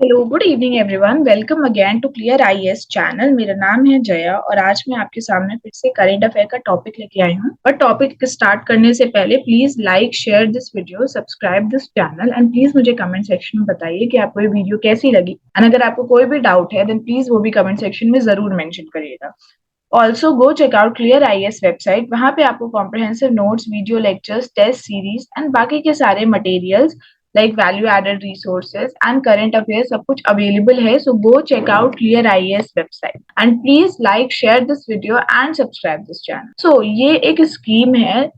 Hello, good evening everyone. Welcome again to clear IAS channel. मेरा नाम है जया और आज मैं आपके सामने फिर से करंट अफेयर का टॉपिक लेके आई हूँ। और टॉपिक स्टार्ट करने से पहले please like, share this video, subscribe this channel and please मुझे कमेंट सेक्शन में बताइए कि आपको ये वीडियो कैसी लगी। एंड अगर आपको कोई भी डाउट है देन प्लीज वो भी कमेंट सेक्शन में जरूर मेंशन करिएगा। Also go check out Clear IAS website. वहां पे आपको comprehensive notes, video lectures, test series and बाकी के सारे materials like value added resources and current affair सब कुछ अवेलेबल है। So go check out Clear IAS website and please like, share this video and subscribe this channel. सो ये एक scheme है।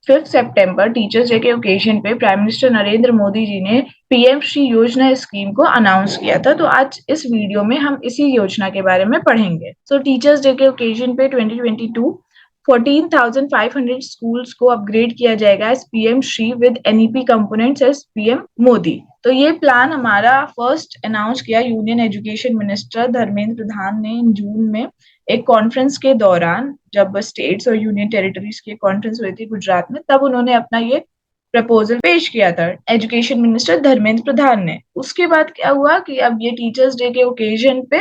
5 सितंबर टीचर्स डे के ओकेजन पे प्राइम मिनिस्टर नरेंद्र मोदी जी ने पीएम श्री योजना स्कीम को अनाउंस किया था। तो आज इस वीडियो में हम इसी योजना के बारे में पढ़ेंगे। तो टीचर्स डे के ओकेजन पे 2022 14,500 स्कूल्स को अपग्रेड किया जाएगा S PM Shri with NEP components S PM Modi. तो ये प्लान हमारा फर्स्ट अनाउंस किया union education minister Dharmendra Pradhan ने इन जून में एक कॉन्फ्रेंस के दौरान, जब स्टेट्स और यूनियन टेरिटरीज की कॉन्फ्रेंस हुई थी गुजरात में, तब उन्होंने अपना ये प्रपोजल पेश किया था एजुकेशन मिनिस्टर धर्मेंद्र प्रधान ने। उसके बाद क्या हुआ कि अब ये टीचर्स डे के ओकेजन पे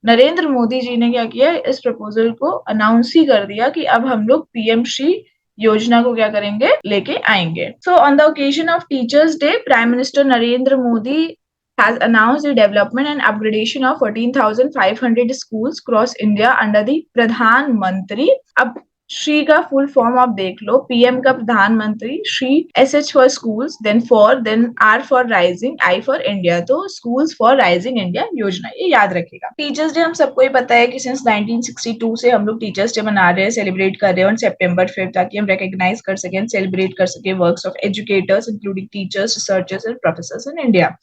नरेंद्र मोदी जी ने क्या किया, इस प्रपोजल को अनाउंस ही कर दिया कि अब हम लोग पीएम श्री योजना को क्या करेंगे, लेके आएंगे। So on the occasion of teachers day, prime minister Narendra Modi has announced the development and upgradation of 14,500 schools across India under the प्रधान मंत्री। अब श्री का फुल फॉर्म आप देख लो, पीएम का प्रधानमंत्री, Shri SH for schools, then for, then R for rising, I for India. तो schools for rising India योजना, ये याद रखेगा। टीचर्स डे हम सबको ही पता है कि सिंस 1962 से हम लोग टीचर्स डे मना रहे हैं, सेलिब्रेट कर रहे हैं ऑन सितंबर 5 ताकि हम रिकॉग्नाइज कर सकें, सेलिब्रेट कर सके works of educators including teachers, researchers and professors in India.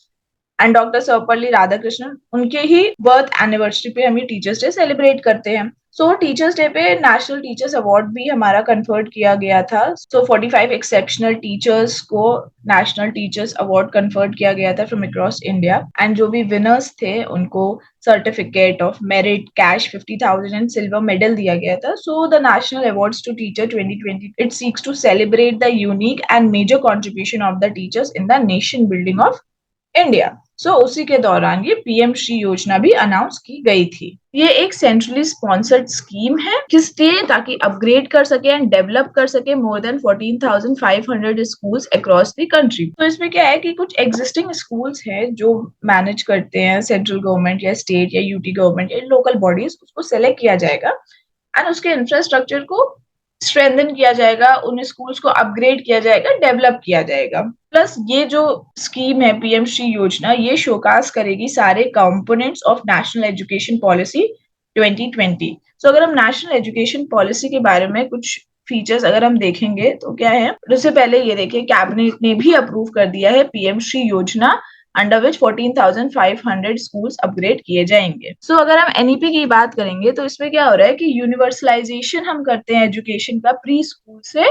And doctor Sarvepalli Radhakrishnan, उनके ही बर्थ एनिवर्सरी पे हम ये टीचर्स डे सेलिब्रेट करते हैं। सो टीचर्स डे पे नेशनल टीचर्स अवार्ड भी हमारा कन्फर्ड किया गया था। सो 45 एक्सेप्शनल टीचर्स को नेशनल टीचर्स अवार्ड कन्फर्ड किया गया था फ्रॉम अक्रॉस इंडिया। एंड जो भी विनर्स थे उनको certificate of merit, cash 50,000 and silver medal दिया गया था। So the national awards to teacher 2020 it seeks to celebrate the unique and major contribution of the teachers in the nation building of India. सो उसी के दौरान ये PM Shri योजना भी अनाउंस की गई थी। ये एक सेंट्रली स्पॉन्सर्ड स्कीम है किसके, ताकि अपग्रेड कर सके एंड डेवलप कर सके more than 14,500 schools across the country. तो इसमें क्या है कि कुछ एग्जिस्टिंग स्कूल्स हैं जो मैनेज करते हैं सेंट्रल गवर्नमेंट या स्टेट या यूटी गवर्नमेंट या लोकल बॉडीज, उसको सेलेक्ट किया जाएगा एंड उसके इंफ्रास्ट्रक्चर को स्ट्रेंथन किया जाएगा, उन स्कूल्स को अपग्रेड किया जाएगा, डेवलप किया जाएगा। प्लस ये जो स्कीम है पीएम श्री योजना, ये शोकास करेगी सारे components of national education policy 2020। सो अगर हम नेशनल एजुकेशन पॉलिसी के बारे में कुछ फीचर्स अगर हम देखेंगे तो क्या है, उससे पहले ये देखिए कैबिनेट ने भी अप्रूव कर दिया है पीएम श्री योजना अंडर विच 14,500 स्कूल्स अपग्रेड किए जाएंगे। सो अगर हम एनईपी की बात करेंगे तो इसमें क्या हो रहा है कि यूनिवर्सलाइजेशन हम करते हैं एजुकेशन का प्री स्कूल से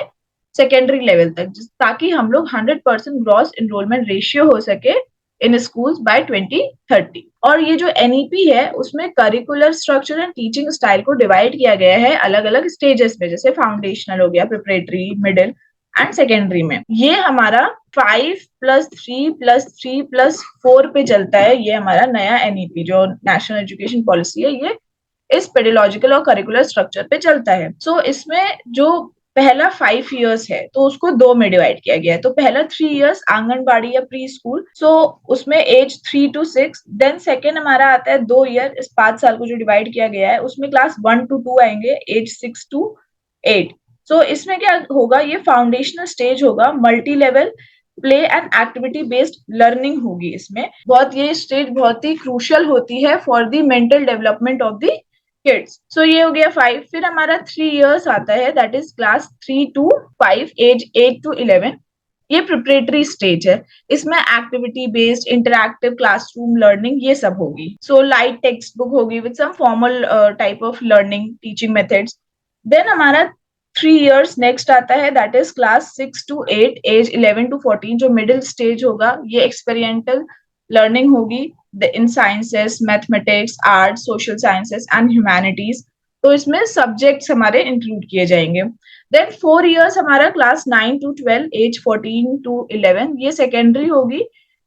सेकेंडरी लेवल तक, ताकि हम लोग 100% ग्रॉस एनरोलमेंट रेशियो हो सके इन स्कूल्स बाय 2030। और ये जो एनईपी है उसमें curricular structure and teaching style को डिवाइड किया गया है अलग अलग स्टेजेस में, जैसे फाउंडेशनल हो गया, प्रिपरेटरी, मिडिल एंड सेकेंडरी में। ये हमारा 5+3+3+4 पे चलता है। ये हमारा नया एनईपी जो नेशनल एजुकेशन पॉलिसी है, ये इस पेडोलॉजिकल और करिकुलर स्ट्रक्चर पे चलता है। सो इसमें जो पहला 5 इयर्स है तो उसको 2 में डिवाइड किया गया है। तो पहला 3 इयर्स आंगनबाड़ी या प्री स्कूल, सो उसमें एज 3 to 6। देन सेकेंड हमारा आता है 2 ईयर, इस 5 साल को जो डिवाइड किया गया है उसमें क्लास 1 to 2 आएंगे, एज 6 to 8। सो इसमें क्या होगा, ये फाउंडेशनल स्टेज होगा, multi level play and activity based learning होगी। इसमें बहुत ये स्टेज बहुत ही क्रूशियल होती है for the mental development of the kids. सो ये हो गया 5। फिर हमारा 3 इयर्स आता है, that is class 3 to 5, age 8 to 11। ये प्रिपरेटरी स्टेज है, इसमें activity based interactive classroom learning ये सब होगी। सो लाइट टेक्स्ट बुक होगी with some formal type of learning teaching methods. Then हमारा 3 इयर्स नेक्स्ट आता है, that is class 6 to 8, age 11 to 14, जो मिडिल स्टेज होगा। ये एक्सपेरिमेंटल लर्निंग होगी in sciences, mathematics, art, social sciences and humanities. तो इसमें सब्जेक्ट्स हमारे इंक्लूड किए जाएंगे। देन 4 इयर्स हमारा क्लास 9 to 12, एज 14 to 11, ये सेकेंडरी होगी।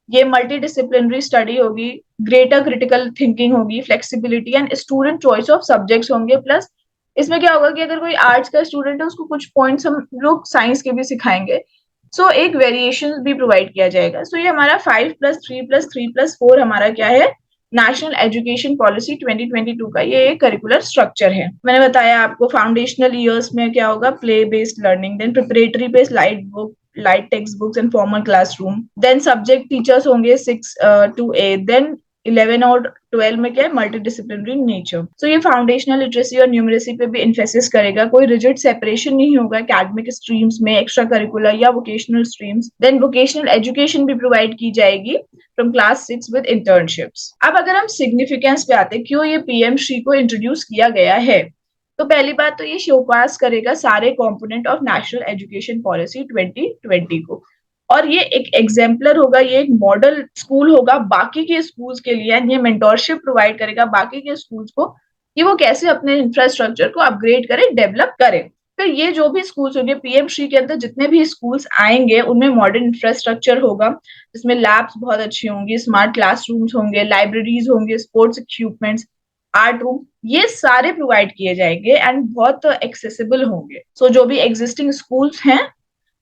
ये मल्टी डिसिप्लिनरी स्टडी होगी ग्रेटर क्रिटिकल थिंकिंग होगी, flexibility and student choice of subjects होंगे। प्लस इसमें क्या होगा कि अगर कोई आर्ट्स का स्टूडेंट है उसको कुछ पॉइंट्स हम लोग साइंस के भी सिखाएंगे। सो एक वेरिएशन भी प्रोवाइड किया जाएगा। सो ये हमारा 5+3+3+4 हमारा क्या है, नेशनल एजुकेशन पॉलिसी 2022 का ये एक करिकुलर स्ट्रक्चर है। मैंने बताया आपको फाउंडेशनल ईयर्स में क्या होगा, play based learning, then preparatory based light text books and formal classroom, then subject teachers होंगे 6 to 8, देन 11 और 12 में क्या है, मल्टी डिसिप्लिनरी नेचर। सो ये फाउंडेशनल लिटरेसी और न्यूमरेसी पे भी इन्फेसिस करेगा। कोई रिजिड सेपरेशन नहीं होगा एकेडमिक स्ट्रीम्स में, एक्स्ट्रा करिकुलर या vocational streams. Then vocational education भी प्रोवाइड की जाएगी फ्रॉम क्लास 6 विद इंटर्नशिप्स। अब अगर हम सिग्निफिकेंस पे आते हैं, क्यों ये पीएम श्री को इंट्रोड्यूस किया गया है, तो पहली बात तो ये शोकास करेगा सारे component of national education policy 2020 को, और ये एक एग्जाम्पलर होगा, ये एक मॉडल स्कूल होगा बाकी के स्कूल्स के लिए, एंड ये मेंटोरशिप प्रोवाइड करेगा बाकी के स्कूल्स को कि वो कैसे अपने इंफ्रास्ट्रक्चर को अपग्रेड करें, डेवलप करें। फिर ये जो भी स्कूल्स होंगे पीएम श्री के अंदर, जितने भी स्कूल्स आएंगे उनमें मॉडर्न इंफ्रास्ट्रक्चर होगा, जिसमें लैब्स बहुत अच्छी होंगी, स्मार्ट क्लासरूम्स होंगे, लाइब्रेरीज होंगे, स्पोर्ट्स इक्विपमेंट्स, आर्ट रूम, ये सारे प्रोवाइड किए जाएंगे एंड बहुत एक्सेसिबल होंगे। सो जो भी एग्जिस्टिंग स्कूल्स हैं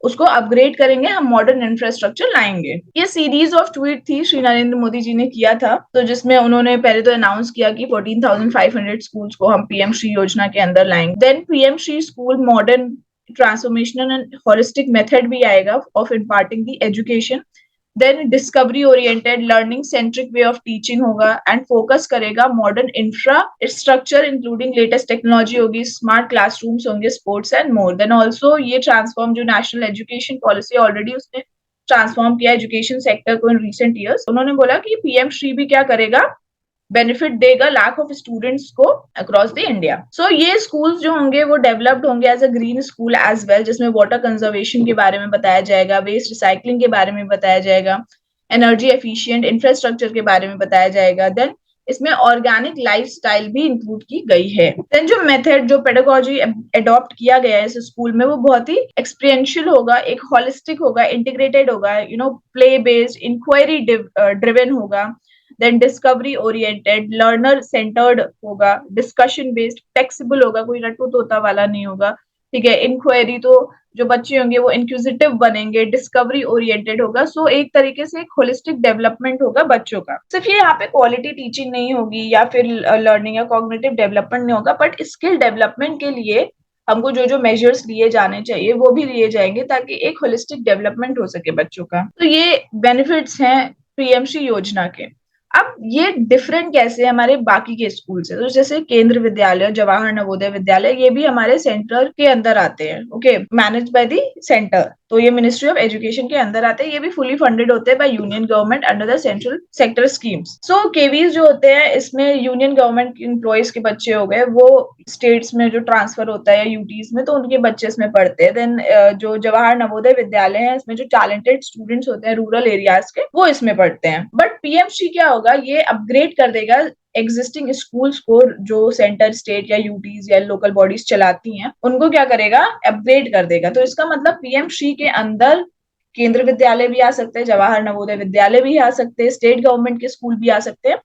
उसको अपग्रेड करेंगे, हम मॉडर्न इंफ्रास्ट्रक्चर लाएंगे। ये सीरीज ऑफ ट्वीट थी श्री नरेंद्र मोदी जी ने किया था, तो जिसमें उन्होंने पहले तो अनाउंस किया कि 14,500 स्कूल्स को हम पीएम श्री योजना के अंदर लाएंगे। Then PM Shri school modern transformational and holistic method भी आएगा of imparting the education. Then discovery oriented learning centric way of teaching होगा एंड फोकस करेगा modern infrastructure including latest technology होगी, स्मार्ट क्लासरूम्स होंगे, sports and more. Then also ये transform जो national education policy already उसने transform किया education sector को in recent years. उन्होंने बोला कि पीएम श्री भी क्या करेगा, बेनिफिट देगा लाख ऑफ स्टूडेंट्स को अक्रॉस द इंडिया। सो ये स्कूल्स जो होंगे वो डेवलप्ड होंगे as a green school as well, जिसमें वाटर कंजर्वेशन के बारे में बताया जाएगा, वेस्ट रिसाइकलिंग के बारे में बताया जाएगा, एनर्जी एफिशिएंट इंफ्रास्ट्रक्चर के बारे में बताया जाएगा। देन इसमें ऑर्गेनिक लाइफस्टाइल भी इंक्लूड की गई है। देन जो मेथड, जो पेडागोजी अडॉप्ट किया गया है इस स्कूल में, वो बहुत ही एक्सपीरियंशियल होगा, एक होलिस्टिक होगा, इंटीग्रेटेड होगा, प्ले बेस्ड इंक्वायरी ड्रिवन होगा, then discovery oriented learner centred होगा, डिस्कशन बेस्ड फ्लेक्सिबल होगा, कोई रट्टू तोता वाला नहीं होगा, ठीक है। इंक्वायरी तो जो बच्चे होंगे वो इंक्विजिटिव बनेंगे, डिस्कवरी ओरिएंटेड होगा। सो एक तरीके से एक होलिस्टिक डेवलपमेंट होगा बच्चों का। सिर्फ ये यहाँ पे क्वालिटी टीचिंग नहीं होगी या फिर लर्निंग या कॉग्निटिव डेवलपमेंट नहीं होगा, बट स्किल डेवलपमेंट के लिए हमको जो जो मेजर्स लिए जाने चाहिए वो भी लिए जाएंगे ताकि एक होलिस्टिक डेवलपमेंट हो सके बच्चों का। तो ये बेनिफिट्स हैं पीएमश्री योजना के। अब ये डिफरेंट कैसे हमारे बाकी के स्कूल से, तो जैसे केंद्र विद्यालय, जवाहर नवोदय विद्यालय, ये भी हमारे सेंटर के अंदर आते हैं, okay, manage by the centre. तो ये मिनिस्ट्री ऑफ एजुकेशन के अंदर आते हैं, ये भी फुली फंडेड होते हैं by union government under the central sector schemes. So KVs जो होते हैं इसमें यूनियन गवर्नमेंट एम्प्लॉयज के बच्चे हो गए, वो स्टेट्स में जो ट्रांसफर होता है यूटीज में, तो उनके बच्चे इसमें पढ़ते हैं। देन जो जवाहर नवोदय विद्यालय है इसमें जो टैलेंटेड स्टूडेंट्स होते हैं रूरल एरियाज के, वो इसमें पढ़ते हैं। बट पीएमश्री क्या होगा, ये अपग्रेड कर देगा एग्जिस्टिंग स्कूल्स को, जो सेंटर स्टेट या यूटीज या लोकल बॉडीज चलाती हैं, उनको क्या करेगा, अपग्रेड कर देगा। तो इसका मतलब पीएम श्री के अंदर केंद्र विद्यालय भी आ सकते हैं, जवाहर नवोदय विद्यालय भी आ सकते हैं, स्टेट गवर्नमेंट के स्कूल भी आ सकते हैं,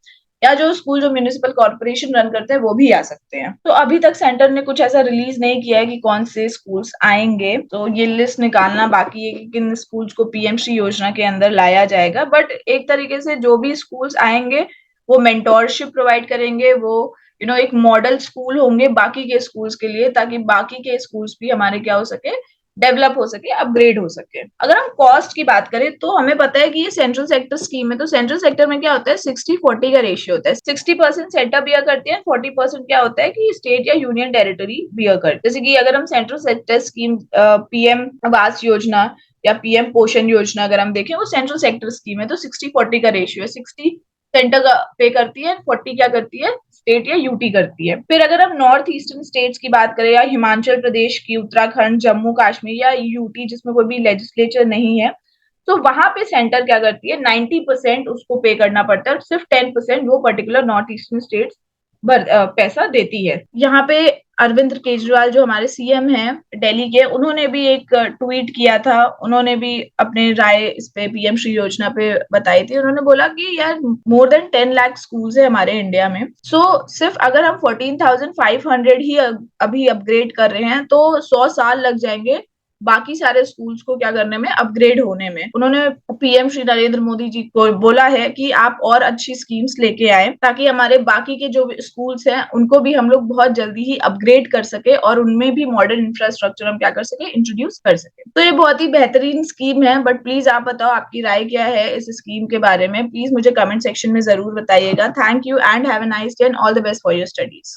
या जो स्कूल जो म्यूनिसिपल कॉर्पोरेशन रन करते हैं वो भी आ सकते हैं। तो अभी तक सेंटर ने कुछ ऐसा रिलीज नहीं किया है कि कौन से स्कूल्स आएंगे, तो ये लिस्ट निकालना बाकी है कि किन स्कूल्स को पीएमश्री योजना के अंदर लाया जाएगा। बट एक तरीके से जो भी स्कूल्स आएंगे वो मेंटोरशिप प्रोवाइड करेंगे, वो एक मॉडल स्कूल होंगे बाकी के स्कूल्स के लिए, ताकि बाकी के स्कूल्स भी हमारे क्या हो सके, डेवलप हो सके, अपग्रेड हो सके। अगर हम कॉस्ट की बात करें तो हमें पता है कि ये सेंट्रल सेक्टर स्कीम है, तो सेंट्रल सेक्टर में क्या होता है, 60-40 का रेशियो होता है। 60% सेंटर बियर करती है, 40% क्या होता है कि स्टेट या यूनियन टेरिटरी बियर करती है। जैसे कि अगर हम central sector scheme PM Awas Yojana या पीएम पोषण योजना अगर हम देखें, वो सेंट्रल सेक्टर स्कीम है, तो 60-40 का रेशियो है। 60 सेंटर का पे करती है, 40 क्या करती है, स्टेट या यूटी करती है। फिर अगर हम नॉर्थ ईस्टर्न स्टेट्स की बात करें, या हिमाचल प्रदेश की, उत्तराखंड, जम्मू कश्मीर या यूटी जिसमें कोई भी लेजिस्लेचर नहीं है, तो वहां पे सेंटर क्या करती है, 90% उसको पे करना पड़ता है, और सिर्फ 10% वो पर्टिकुलर नॉर्थ ईस्टर्न स्टेट्स पैसा देती है। यहाँ पे अरविंद केजरीवाल जो हमारे सीएम हैं दिल्ली के, उन्होंने भी एक ट्वीट किया था। उन्होंने भी अपने राय इस पे पीएम श्री योजना पे बताई थी। उन्होंने बोला कि यार मोर देन 10 लाख स्कूल्स है हमारे इंडिया में, सो सिर्फ अगर हम 14,500 ही अभी अपग्रेड कर रहे हैं तो 100 साल लग जाएंगे बाकी सारे स्कूल्स को क्या करने में, अपग्रेड होने में। उन्होंने पीएम श्री नरेंद्र मोदी जी को बोला है कि आप और अच्छी स्कीम्स लेके आए ताकि हमारे बाकी के जो स्कूल्स हैं उनको भी हम लोग बहुत जल्दी ही अपग्रेड कर सके और उनमें भी मॉडर्न इंफ्रास्ट्रक्चर हम क्या कर सके, इंट्रोड्यूस कर सके। तो ये बहुत ही बेहतरीन स्कीम है। बट प्लीज आप बताओ आपकी राय क्या है इस स्कीम के बारे में, प्लीज मुझे कमेंट सेक्शन में जरूर बताइएगा। Thank you and have a nice day and all the best for your studies.